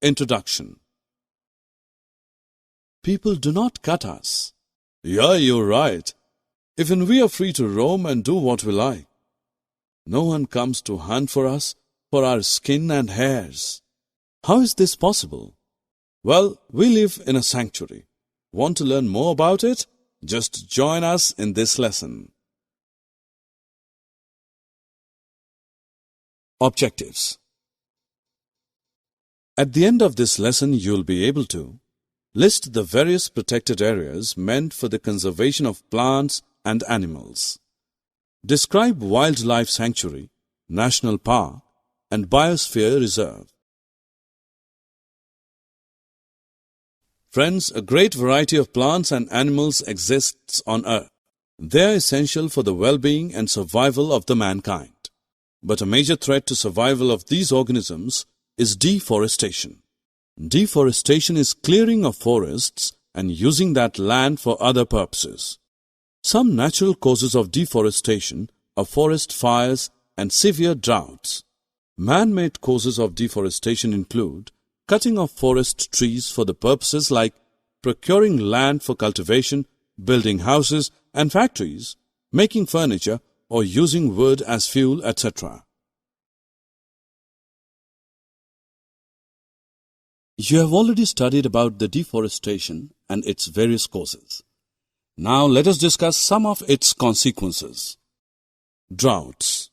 Introduction. People do not cut us. Yeah, you're right. Even we are free to roam and do what we like. No one comes to hunt for us for our skin and hairs. How is this possible? Well, we live in a sanctuary. Want to learn more about it? Just join us in this lesson. Objectives. At the end of this lesson, you'll be able to list the various protected areas meant for the conservation of plants and animals. Describe wildlife sanctuary, national park, and biosphere reserve. Friends, a great variety of plants and animals exists on Earth. They are essential for the well-being and survival of the mankind. But a major threat to survival of these organisms is deforestation. Deforestation is clearing of forests and using that land for other purposes. Some natural causes of deforestation are forest fires and severe droughts. Man-made causes of deforestation include cutting of forest trees for the purposes like procuring land for cultivation, building houses and factories, making furniture, or using wood as fuel, etc. You have already studied about the deforestation and its various causes. Now let us discuss some of its consequences. Droughts.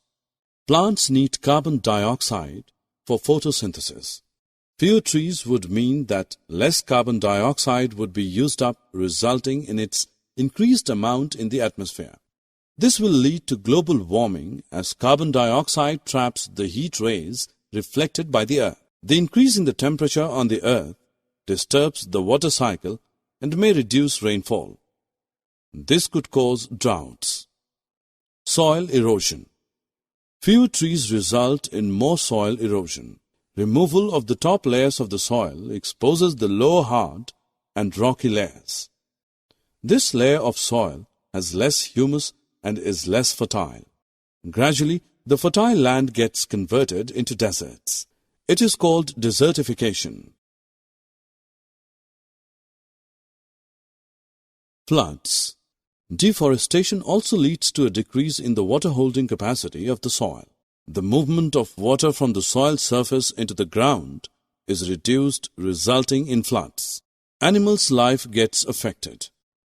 Plants need carbon dioxide for photosynthesis. Fewer trees would mean that less carbon dioxide would be used up, resulting in its increased amount in the atmosphere. This will lead to global warming as carbon dioxide traps the heat rays reflected by the Earth. The increase in the temperature on the Earth disturbs the water cycle and may reduce rainfall. This could cause droughts. Soil erosion. Fewer trees result in more soil erosion. Removal of the top layers of the soil exposes the lower hard and rocky layers. This layer of soil has less humus and is less fertile. Gradually, the fertile land gets converted into deserts. It is called desertification. Floods. Deforestation also leads to a decrease in the water-holding capacity of the soil. The movement of water from the soil surface into the ground is reduced, resulting in floods. Animals' life gets affected.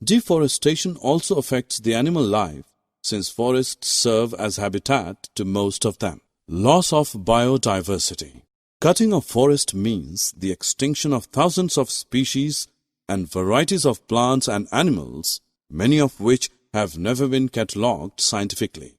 Deforestation also affects the animal life since forests serve as habitat to most of them. Loss of biodiversity. Cutting of forest means the extinction of thousands of species and varieties of plants and animals, many of which have never been catalogued scientifically.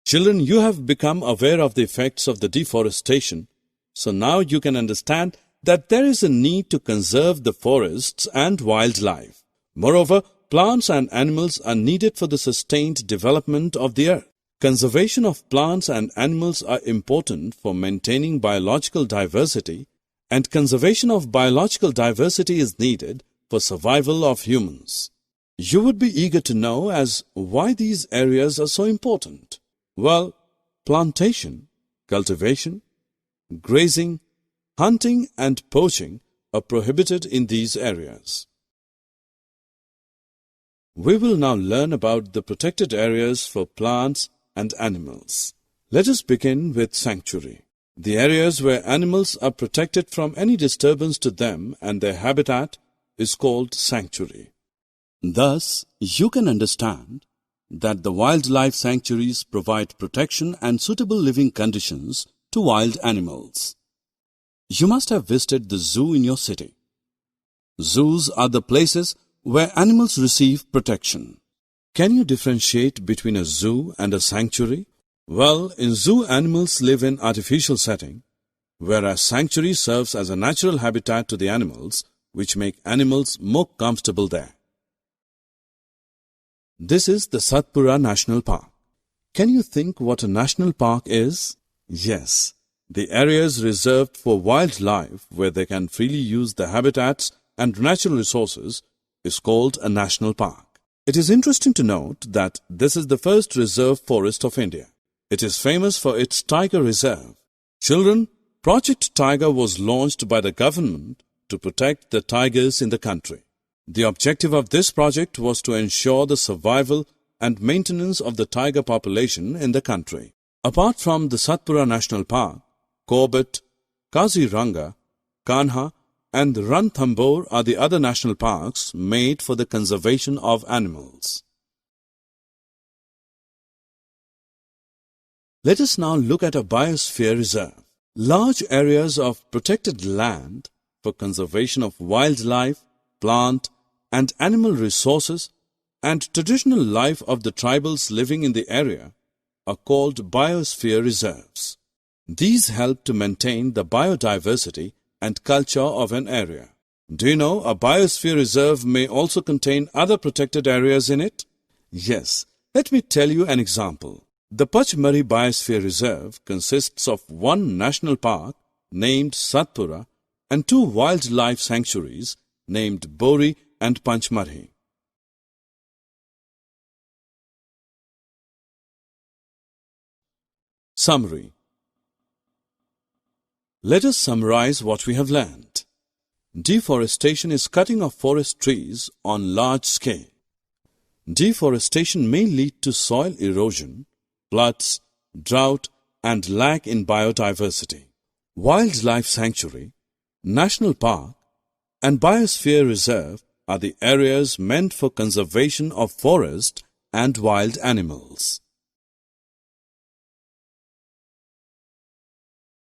Children, you have become aware of the effects of the deforestation, so now you can understand that there is a need to conserve the forests and wildlife. Moreover, plants and animals are needed for the sustained development of the earth. Conservation of plants and animals are important for maintaining biological diversity, and conservation of biological diversity is needed for survival of humans. You would be eager to know as why these areas are so important. Well, plantation, cultivation, grazing, hunting and poaching are prohibited in these areas. We will now learn about the protected areas for plants and animals. Let us begin with sanctuary. The areas where animals are protected from any disturbance to them and their habitat is called sanctuary. Thus, you can understand that the wildlife sanctuaries provide protection and suitable living conditions to wild animals. You must have visited the zoo in your city. Zoos are the places where animals receive protection. Can you differentiate between a zoo and a sanctuary? Well, in zoo animals live in artificial setting, whereas sanctuary serves as a natural habitat to the animals, which make animals more comfortable there. This is the Satpura National Park. Can you think what a national park is? Yes, the areas reserved for wildlife where they can freely use the habitats and natural resources is called a national park. It is interesting to note that this is the first reserve forest of India. It is famous for its tiger reserve. Children, Project Tiger was launched by the government to protect the tigers in the country. The objective of this project was to ensure the survival and maintenance of the tiger population in the country. Apart from the Satpura National Park, Corbett, Kaziranga, Kanha and Ranthambore are the other national parks made for the conservation of animals. Let us now look at a biosphere reserve. Large areas of protected land for conservation of wildlife, plant and animal resources and traditional life of the tribals living in the area are called biosphere reserves. These help to maintain the biodiversity and culture of an area. Do you know a biosphere reserve may also contain other protected areas in it? Yes, let me tell you an example. The Pachmari Biosphere Reserve consists of one national park named Satpura and two wildlife sanctuaries named Bori and Panchmari. Summary. Let us summarize what we have learned. Deforestation is cutting of forest trees on large scale. Deforestation may lead to soil erosion, floods, drought and lack in biodiversity. Wildlife sanctuary, national park and biosphere reserve are the areas meant for conservation of forest and wild animals.